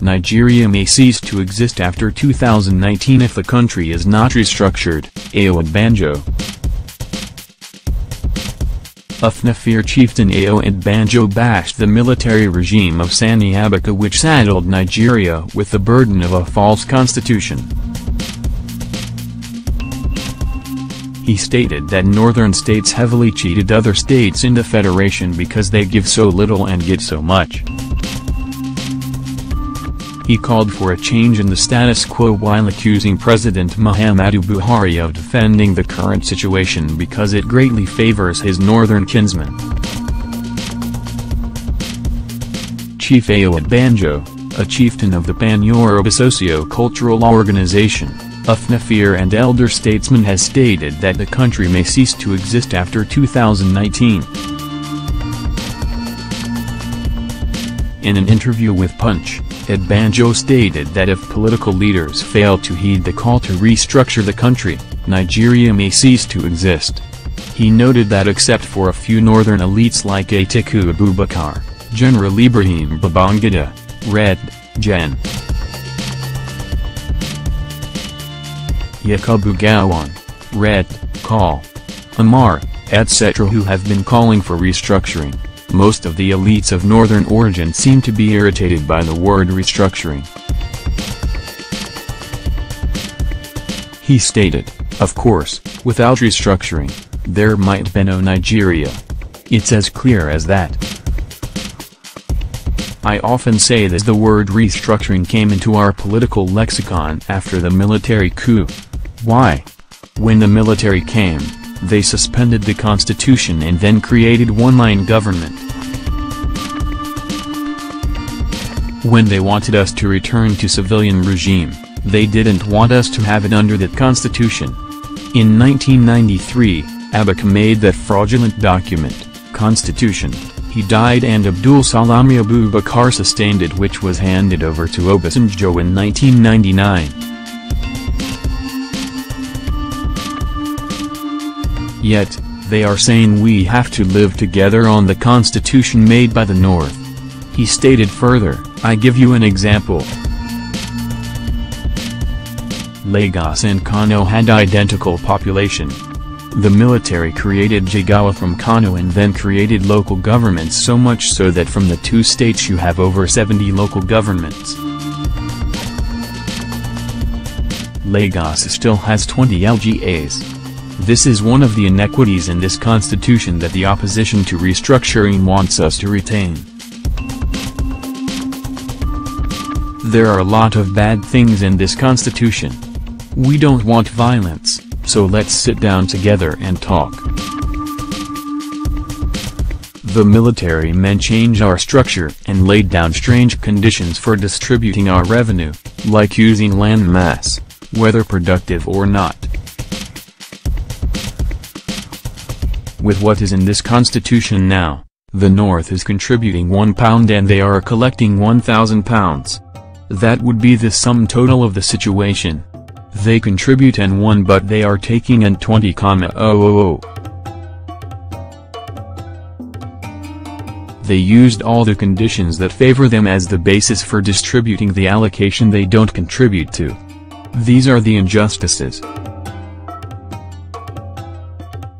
Nigeria may cease to exist after 2019 if the country is not restructured, Ayo Adebanjo. Afenifere chieftain Ayo Adebanjo bashed the military regime of Sani Abacha, which saddled Nigeria with the burden of a false constitution. He stated that northern states heavily cheated other states in the federation because they give so little and get so much. He called for a change in the status quo while accusing President Muhammadu Buhari of defending the current situation because it greatly favors his northern kinsmen. Chief Ayo Adebanjo, a chieftain of the Pan-Yoruba socio-cultural organization, Afenifere and elder statesman, has stated that the country may cease to exist after 2019. In an interview with Punch, Adebanjo stated that if political leaders fail to heed the call to restructure the country, Nigeria may cease to exist. He noted that except for a few northern elites like Atiku Abubakar, General Ibrahim Babangida, Red, Gen. Yakubu Gowon, Red, Call, Amar, etc., who have been calling for restructuring, most of the elites of northern origin seem to be irritated by the word restructuring. He stated, "Of course, without restructuring, there might be no Nigeria. It's as clear as that. I often say that the word restructuring came into our political lexicon after the military coup. Why? When the military came, they suspended the constitution and then created one-line government. When they wanted us to return to civilian regime, they didn't want us to have it under that constitution. In 1993, Abacha made that fraudulent document, constitution. He died and Abdul Salami Abubakar sustained it, which was handed over to Obasanjo in 1999. Yet, they are saying we have to live together on the constitution made by the North." He stated further, "I give you an example. Lagos and Kano had identical population. The military created Jigawa from Kano and then created local governments, so much so that from the two states you have over 70 local governments. Lagos still has 20 LGAs. This is one of the inequities in this constitution that the opposition to restructuring wants us to retain. There are a lot of bad things in this constitution. We don't want violence, so let's sit down together and talk. The military men changed our structure and laid down strange conditions for distributing our revenue, like using land mass, whether productive or not. With what is in this constitution now, the North is contributing £1 and they are collecting £1,000. That would be the sum total of the situation. They contribute N1 but they are taking N20,000. They used all the conditions that favor them as the basis for distributing the allocation they don't contribute to. These are the injustices.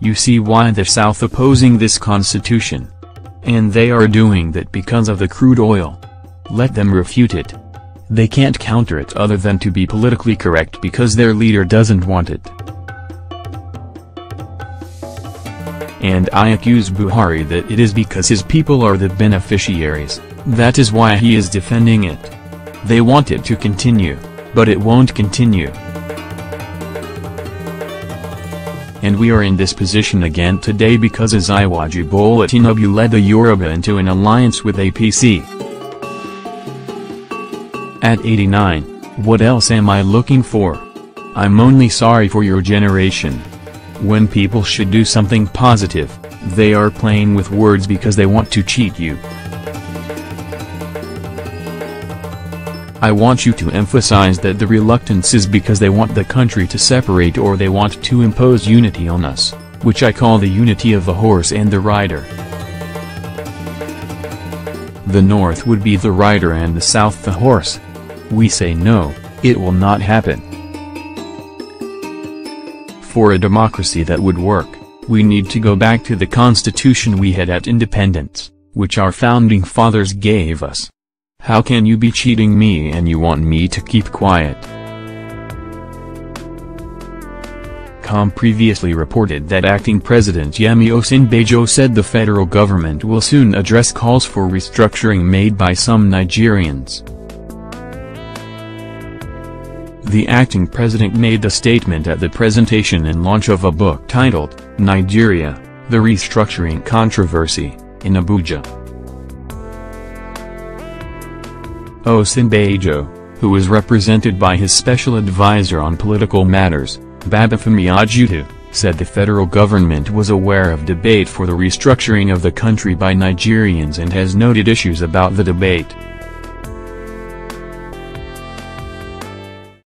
You see why the South opposing this constitution. And they are doing that because of the crude oil. Let them refute it. They can't counter it other than to be politically correct because their leader doesn't want it. And I accuse Buhari that it is because his people are the beneficiaries, that is why he is defending it. They want it to continue, but it won't continue. And we are in this position again today because Ayo Adebanjo led the Yoruba into an alliance with APC. At 89, what else am I looking for? I'm only sorry for your generation. When people should do something positive, they are playing with words because they want to cheat you. I want you to emphasize that the reluctance is because they want the country to separate or they want to impose unity on us, which I call the unity of the horse and the rider. The North would be the rider and the South the horse, We say no, it will not happen. For a democracy that would work, we need to go back to the constitution we had at independence, which our founding fathers gave us. How can you be cheating me and you want me to keep quiet? Com previously reported that acting President Yemi Osinbajo said the federal government will soon address calls for restructuring made by some Nigerians. The acting president made the statement at the presentation and launch of a book titled, Nigeria, The Restructuring Controversy, in Abuja. Osinbajo, who was represented by his special advisor on political matters, Babafemi Ajutu, said the federal government was aware of debate for the restructuring of the country by Nigerians and has noted issues about the debate.